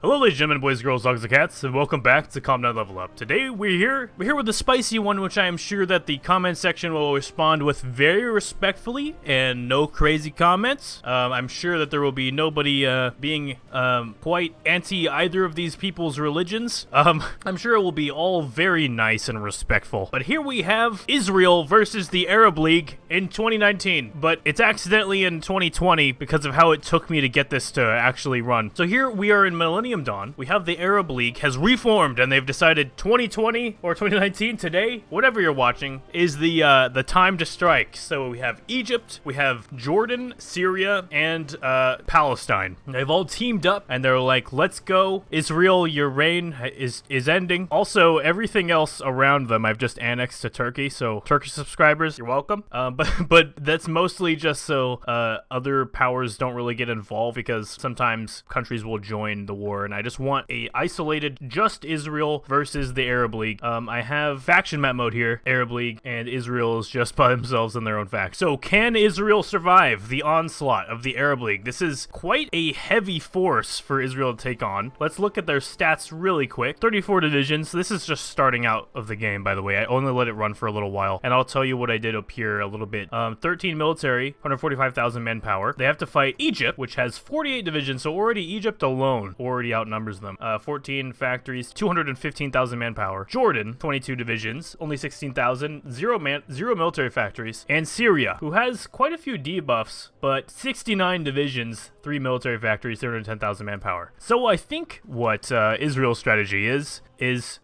Hello ladies and gentlemen, boys, girls, dogs, and cats, and welcome back to Calm Down Level Up. Today we're here with the spicy one, which I am sure that the comment section will respond with very respectfully and no crazy comments. I'm sure that there will be nobody being quite anti either of these people's religions. I'm sure it will be all very nice and respectful. But here we have Israel versus the Arab League in 2019, but it's accidentally in 2020 because of how it took me to get this to actually run. So here we are in Millennium Dawn. We have the Arab League has reformed, and they've decided 2020 or 2019 today, whatever you're watching, is the time to strike. So we have Egypt, we have Jordan, Syria, and Palestine. They've all teamed up, and they're like, "Let's go, Israel! Your reign is ending." Also, everything else around them, I've just annexed to Turkey. So Turkish subscribers, you're welcome. But that's mostly just so other powers don't really get involved, because sometimes countries will join the war. And I just want a isolated just Israel versus the Arab League. I have faction map mode here. Arab League and Israel is just by themselves in their own fact. So can Israel survive the onslaught of the Arab League? This is quite a heavy force for Israel to take on. Let's look at their stats really quick. 34 divisions. This is just starting out of the game, by the way. I only let it run for a little while, and I'll tell you what I did up here a little bit. 13 military, 145,000 manpower. They have to fight Egypt, which has 48 divisions, so already Egypt alone already outnumbers them. 14 factories, 215,000 manpower. Jordan, 22 divisions, only 16,000, zero military factories. And Syria, who has quite a few debuffs, but 69 divisions, 3 military factories, 310,000 manpower. So I think what Israel's strategy is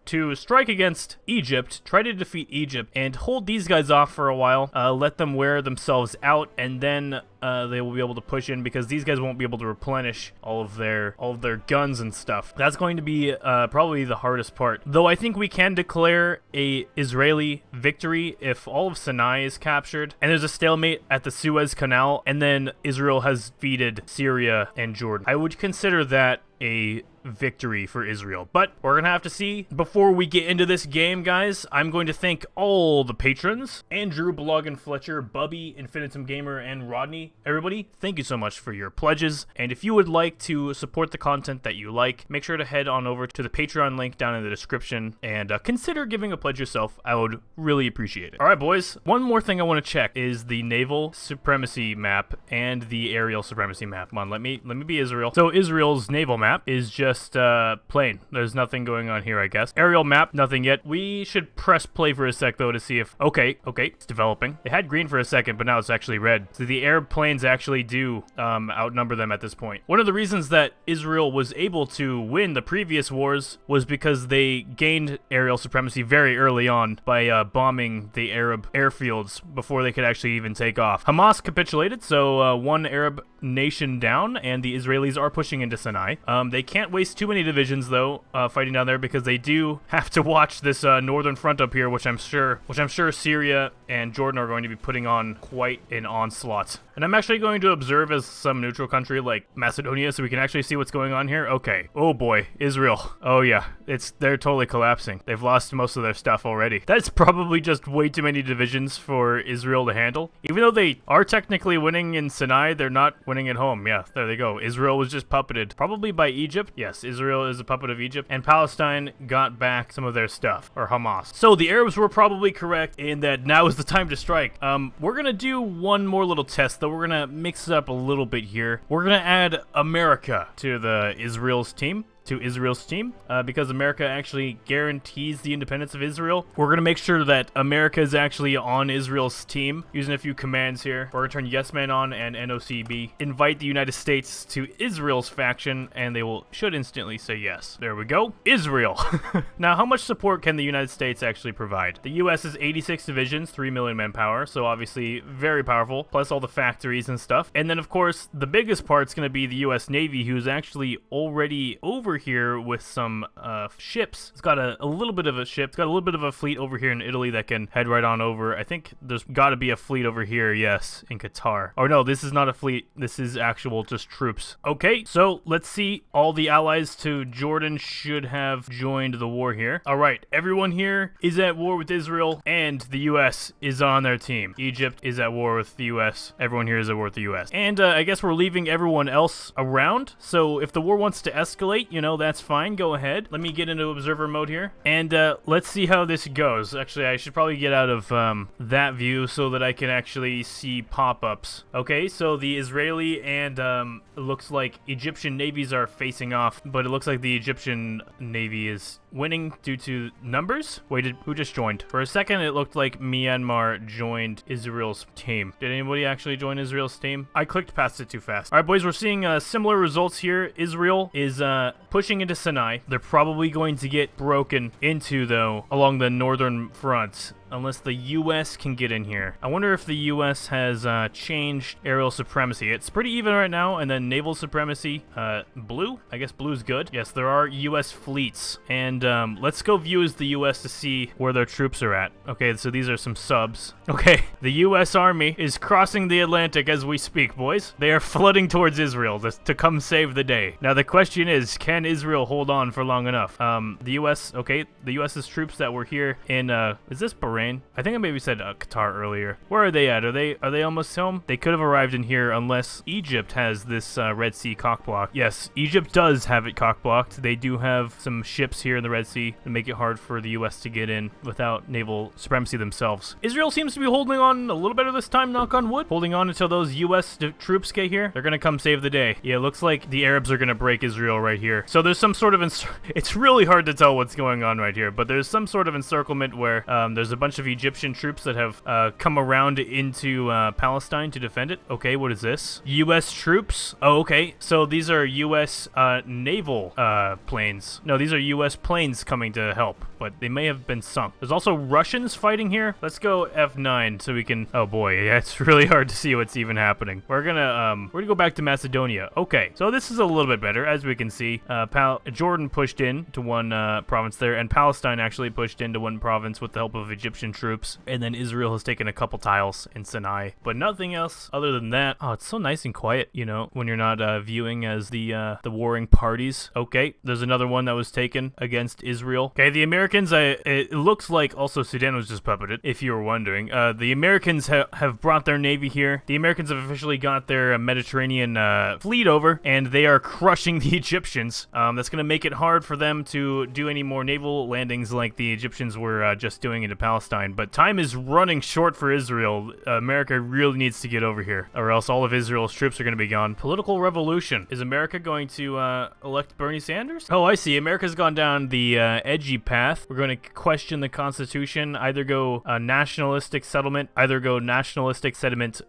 to strike against Egypt, try to defeat Egypt, and hold these guys off for a while, let them wear themselves out, and then they will be able to push in, because these guys won't be able to replenish all of their guns and stuff. That's going to be probably the hardest part. Though I think we can declare a Israeli victory if all of Sinai is captured, and there's a stalemate at the Suez Canal, and then Israel has defeated Syria and Jordan. I would consider that a victory for Israel, but we're gonna have to see. Before we get into this game, guys, I'm going to thank all the patrons: Andrew, Blog and Fletcher, Bubby, Infinitum Gamer, and Rodney. Everybody, thank you so much for your pledges, and if you would like to support the content that you like, make sure to head on over to the Patreon link down in the description and consider giving a pledge yourself. I would really appreciate it. Alright boys, one more thing I want to check is the naval supremacy map and the aerial supremacy map. Come on, let me be Israel. So Israel's naval map is just plain. There's nothing going on here, I guess. Aerial map, nothing yet. We should press play for a sec though to see if okay, it's developing. It had green for a second, but now it's actually red. So the Arab planes actually do outnumber them at this point. One of the reasons that Israel was able to win the previous wars was because they gained aerial supremacy very early on by bombing the Arab airfields before they could actually even take off. Hamas capitulated, so one Arab nation down, and the Israelis are pushing into Sinai. They can't waste too many divisions though fighting down there, because they do have to watch this northern front up here, which I'm sure Syria and Jordan are going to be putting on quite an onslaught. And I'm actually going to observe as some neutral country like Macedonia, so we can actually see what's going on here. Okay. Oh boy, Israel. Oh yeah, they're totally collapsing. They've lost most of their stuff already. That's probably just way too many divisions for Israel to handle. Even though they are technically winning in Sinai, they're not winning at home. Yeah, there they go. Israel was just puppeted, probably by Egypt. Yes, Israel is a puppet of Egypt, and Palestine got back some of their stuff, or Hamas. So the Arabs were probably correct in that now is the time to strike. We're gonna do one more little test though. We're gonna mix it up a little bit here. We're gonna add America to Israel's team. Because America actually guarantees the independence of Israel. We're going to make sure that America is actually on Israel's team using a few commands here. We're going to turn Yes Man on and NOCB. Invite the United States to Israel's faction, and they should instantly say yes. There we go. Israel. Now, how much support can the United States actually provide? The US is 86 divisions, 3 million manpower, so obviously very powerful, plus all the factories and stuff. And then, of course, the biggest part's going to be the US Navy, who's actually already over here with some ships. It's got a little bit of a ship. It's got a little bit of a fleet over here in Italy that can head right on over. I think there's got to be a fleet over here, yes, in Qatar. Oh no, this is not a fleet. This is actual just troops. Okay, so let's see. All the allies to Jordan should have joined the war here. All right, everyone here is at war with Israel, and the US is on their team. Egypt is at war with the US. Everyone here is at war with the US. And I guess we're leaving everyone else around. So if the war wants to escalate, know, that's fine. Go ahead. Let me get into observer mode here, and let's see how this goes. Actually, I should probably get out of that view so that I can actually see pop-ups. Okay, so the Israeli and it looks like Egyptian navies are facing off, but it looks like the Egyptian navy is winning due to numbers. Wait, who just joined? For a second, it looked like Myanmar joined Israel's team. Did anybody actually join Israel's team? I clicked past it too fast. All right, boys, we're seeing similar results here. Israel is pushing into Sinai. They're probably going to get broken into, though, along the northern front, unless the U.S. can get in here. I wonder if the U.S. has changed aerial supremacy. It's pretty even right now, and then naval supremacy. Blue? I guess blue's good. Yes, there are U.S. fleets, and let's go view as the U.S. to see where their troops are at. Okay, so these are some subs. Okay, the U.S. Army is crossing the Atlantic as we speak, boys. They are flooding towards Israel to come save the day. Now, the question is, can Israel hold on for long enough? The U.S., okay, the U.S.'s troops that were here in, is this Bahrain? I think I maybe said Qatar earlier. Where are they at? Are they almost home? They could have arrived in here unless Egypt has this Red Sea cockblock. Yes, Egypt does have it cockblocked. They do have some ships here in the Red Sea to make it hard for the U.S. to get in without naval supremacy themselves. Israel seems to be holding on a little better this time, knock on wood. Holding on until those U.S. troops get here. They're gonna come save the day. Yeah, it looks like the Arabs are gonna break Israel right here. So there's some sort of it's really hard to tell what's going on right here, but there's some sort of encirclement where there's a bunch of Egyptian troops that have come around into Palestine to defend it. Okay, what is this? U.S. troops? Oh, okay. So these are U.S. naval planes. No, these are U.S. planes coming to help, but they may have been sunk. There's also Russians fighting here. Let's go F9 so we can... Oh boy, yeah, it's really hard to see what's even happening. We're gonna go back to Macedonia. Okay, so this is a little bit better. As we can see, Jordan pushed in to one province there, and Palestine actually pushed into one province with the help of Egyptian troops, and then Israel has taken a couple tiles in Sinai, but nothing else other than that. Oh, it's so nice and quiet, you know, when you're not viewing as the warring parties. Okay, there's another one that was taken against Israel. Okay, the Americans, it looks like also Sudan was just puppeted, if you were wondering. The Americans have brought their navy here. The Americans have officially got their Mediterranean fleet over, and they are crushing the Egyptians. That's going to make it hard for them to do any more naval landings like the Egyptians were just doing into Palestine. But time is running short for Israel. America really needs to get over here, or else all of Israel's troops are going to be gone. Political revolution. Is America going to elect Bernie Sanders? Oh, I see. America's gone down the edgy path. We're going to question the Constitution, either go nationalistic settlement,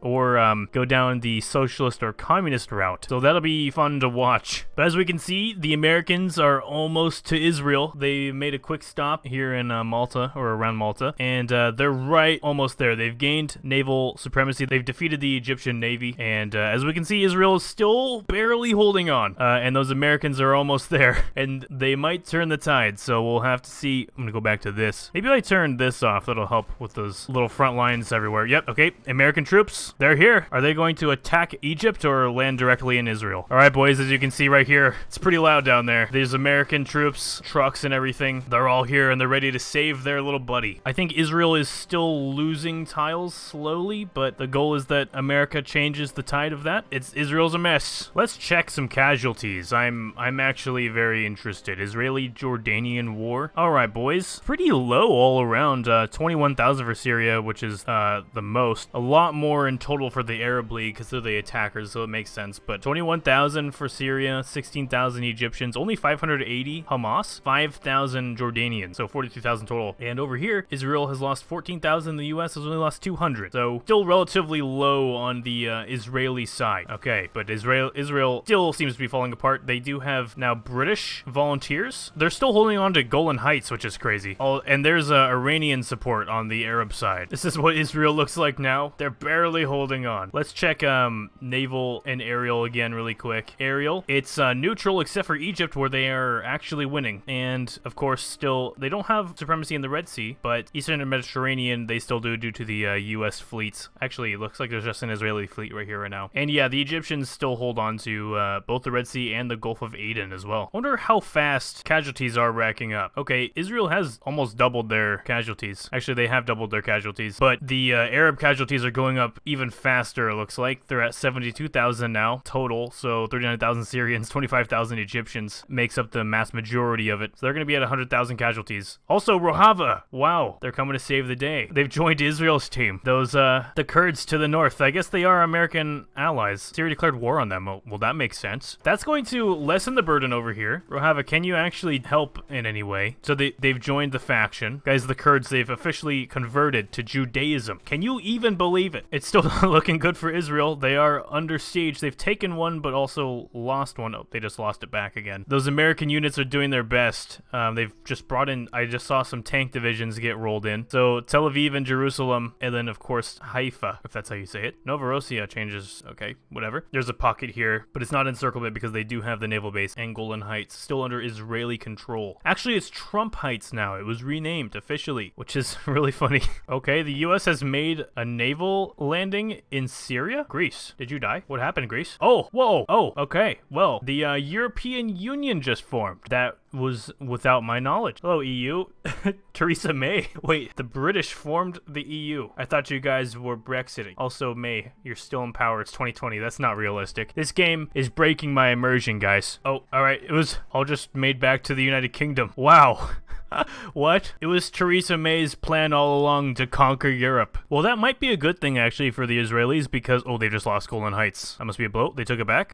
or go down the socialist or communist route. So that'll be fun to watch. But as we can see, the Americans are almost to Israel. They made a quick stop here in Malta, or around Malta, and they're right almost there. They've gained naval supremacy. They've defeated the Egyptian navy, and as we can see, Israel is still barely holding on, and those Americans are almost there, and they might turn the tide, so we'll have to see. I'm gonna go back to this. Maybe I turn this off. That'll help with those little front lines everywhere. Yep, okay. American troops, they're here. Are they going to attack Egypt or land directly in Israel? All right, boys, as you can see right here, it's pretty loud down there. There's American troops, trucks and everything. They're all here, and they're ready to save their little buddy. I think Israel is still losing tiles slowly, but the goal is that America changes the tide of that. Israel's a mess. Let's check some casualties. I'm actually very interested. Israeli-Jordanian war. All right, boys. Pretty low all around. 21,000 for Syria, which is the most. A lot more in total for the Arab League because they're the attackers, so it makes sense. But 21,000 for Syria, 16,000 Egyptians, only 580 Hamas, 5,000 Jordanians, so 42,000 total. And over here, Israel has lost 14,000. The U.S. has only lost 200. So still relatively low on the Israeli side. Okay, but Israel still seems to be falling apart. They do have now British volunteers. They're still holding on to Golan Heights, which is crazy. And there's Iranian support on the Arab side. This is what Israel looks like now. They're barely holding on. Let's check naval and aerial again really quick. Aerial, it's neutral except for Egypt, where they are actually winning. And of course, still, they don't have supremacy in the Red Sea, but Eastern and Mediterranean, they still do due to the U.S. fleets. Actually, it looks like there's just an Israeli fleet right here right now. And yeah, the Egyptians still hold on to both the Red Sea and the Gulf of Aden as well. Wonder how fast casualties are racking up. Okay, Israel has almost doubled their casualties. Actually, they have doubled their casualties, but the Arab casualties are going up even faster, it looks like. They're at 72,000 now total, so 39,000 Syrians, 25,000 Egyptians makes up the mass majority of it. So they're going to be at 100,000 casualties. Also, Rojava, wow, they're coming to save the day. They've joined Israel's team. Those, the Kurds to the north, I guess they are American allies. Syria declared war on them. Well, that makes sense. That's going to lessen the burden over here. Rojava, can you actually help in any way? So they've joined the faction. Guys, the Kurds, they've officially converted to Judaism. Can you even believe it? It's still not looking good for Israel. They are under siege. They've taken one, but also lost one. Oh, they just lost it back again. Those American units are doing their best. They've just brought in, I just saw some tank divisions get rolled in. So Tel Aviv and Jerusalem, and then of course Haifa, if that's how you say it. Novorossiya changes, okay, whatever. There's a pocket here, but it's not encirclement because they do have the naval base and Golan Heights still under Israeli control. Actually, it's Trump Heights now. It was renamed officially, which is really funny. Okay, the U.S. has made a naval landing in Syria. Greece, did you die? What happened, Greece? Oh, whoa. Oh, okay. Well, the European Union just formed. That was without my knowledge. Hello, EU. Theresa May. Wait, the British formed the EU. I thought you guys were Brexiting. Also, May, you're still in power. It's 2020. That's not realistic. This game is breaking my immersion, guys. Oh, all right. It was all just made back to the United Kingdom. Wow. What? It was Theresa May's plan all along to conquer Europe. Well, that might be a good thing, actually, for the Israelis because... Oh, they just lost Golan Heights. That must be a blow. They took it back.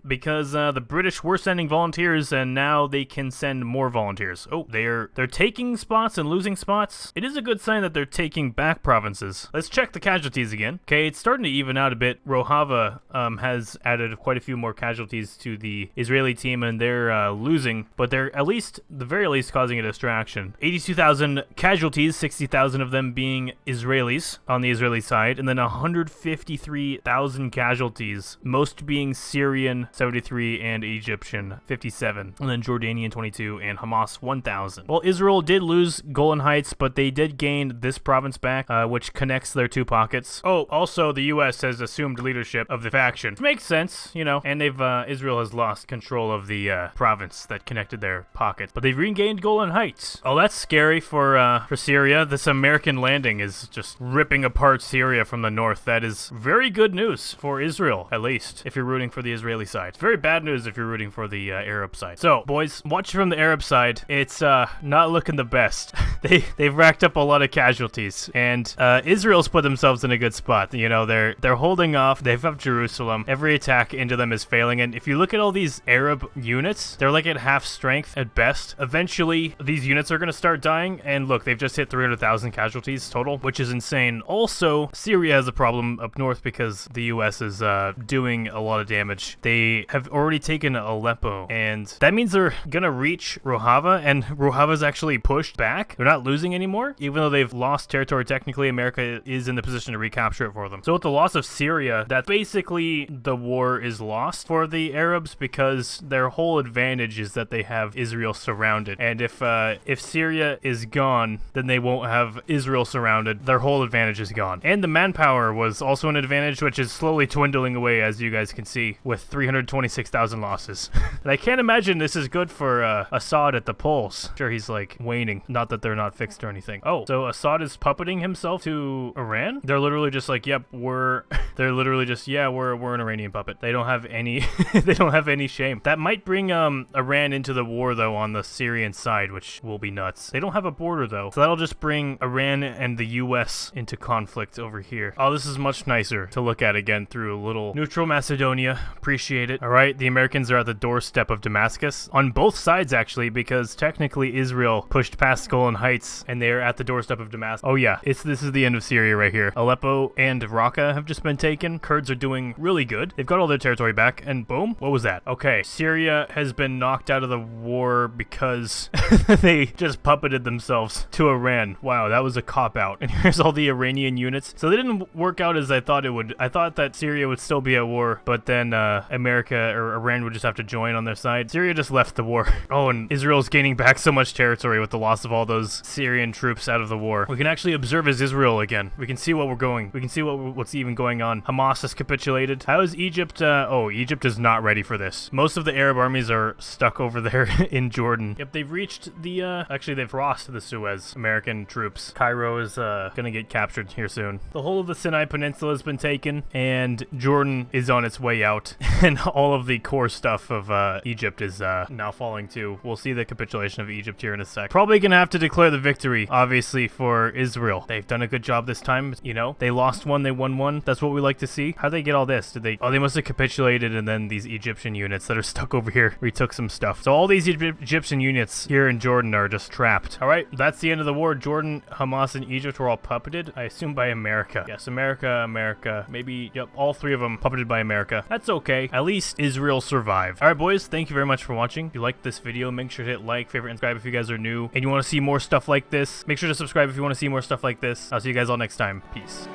Because the British were sending volunteers, and now they can send more volunteers. Oh, they're taking spots and losing spots. It is a good sign that they're taking back provinces. Let's check the casualties again. Okay, it's starting to even out a bit. Rojava has added quite a few more casualties to the Israeli team, and they're losing, but they're at least, the very least, causing a distraction. 82,000 casualties, 60,000 of them being Israelis on the Israeli side, and then 153,000 casualties, most being Syrian, 73, and Egyptian, 57, and then Jordanian, 22, and Hamas, 1,000. Well, Israel did lose Golan Heights, but they did gain this province back, which connects their two pockets. Oh, also, the U.S. has assumed leadership of the faction. Which makes sense, you know, and Israel has lost control of the province that connected their pockets, but they've regained Golan Heights. Oh, that's scary for Syria. This American landing is just ripping apart Syria from the north. That is very good news for Israel, at least, if you're rooting for the Israeli side. It's very bad news if you're rooting for the Arab side. So, boys, watch from the Arab side. It's not looking the best. They've racked up a lot of casualties, and Israel's put themselves in a good spot. You know, they're holding off. They've up Jerusalem. Every attack into them is failing, and if you look at all these Arab units, they're like at half strength at best. Eventually, these units are going to start dying, and look, they've just hit 300,000 casualties total, which is insane. Also, Syria has a problem up north because the U.S. is doing a lot of damage. They have already taken Aleppo, and that means they're going to reach Rojava, and Rojava's actually pushed back. They're not losing anymore, even though they've lost territory. Technically, America is in the position to recapture it for them. So with the loss of Syria, that basically the war is lost for the Arabs because their whole advantage is that they have Israel surrounded, and if Syria is gone, then they won't have Israel surrounded. Their whole advantage is gone. And the manpower was also an advantage, which is slowly dwindling away, as you guys can see, with 326,000 losses. And I can't imagine this is good for Assad at the polls. Sure, he's like waning. Not that they're not fixed or anything. Oh, so Assad is puppeting himself to Iran? They're literally just like, yep, they're literally just, yeah, we're an Iranian puppet. They don't have any, they don't have any shame. That might bring Iran into the war, though, on the Syrian side, which will be nuts. They don't have a border, though, so that'll just bring Iran and the U.S. into conflict over here. Oh, this is much nicer to look at again through a little neutral Macedonia. Appreciate it. All right, the Americans are at the doorstep of Damascus, on both sides, actually, because technically Israel pushed past Golan Heights, and they're at the doorstep of Damascus. Oh, yeah, this is the end of Syria right here. Aleppo and Raqqa have just been taken. Kurds are doing really good. They've got all their territory back, and boom, what was that? Okay, Syria has been knocked out of the war because they just puppeted themselves to Iran. Wow, that was a cop-out. And here's all the Iranian units. So they didn't work out as I thought it would. I thought that Syria would still be at war, but then America or Iran would just have to join on their side. Syria just left the war. Oh, and Israel's gaining back so much territory with the loss of all those Syrian troops out of the war. We can actually observe as Israel again. We can see what we're going. We can see what's even going on. Hamas has capitulated. How is Egypt? Oh, Egypt is not ready for this. Most of the Arab armies are stuck over there in Jordan. Yep, they've reached the actually they've crossed the Suez, American troops. Cairo is gonna get captured here soon. The whole of the Sinai Peninsula has been taken, and Jordan is on its way out, and all of the core stuff of Egypt is now falling too. We'll see the capitulation of Egypt here in a sec. Probably gonna have to declare the victory, obviously, for Israel. They've done a good job this time, you know. They lost one, they won one. That's what we like to see. How'd they get all this? Did they? Oh, they must have capitulated, and then these Egyptian units that are stuck over here retook some stuff. So all these Egyptian units here in Jordan are just trapped. All right, that's the end of the war. Jordan, Hamas, and Egypt were all puppeted, I assume, by America. Yes, America, maybe, yep, all three of them puppeted by America. That's okay. At least Israel survived. All right, boys, thank you very much for watching. If you liked this video, make sure to hit like, favorite, and subscribe if you guys are new and you want to see more stuff like this. Make sure to subscribe if you want to see more stuff like this. I'll see you guys all next time. Peace.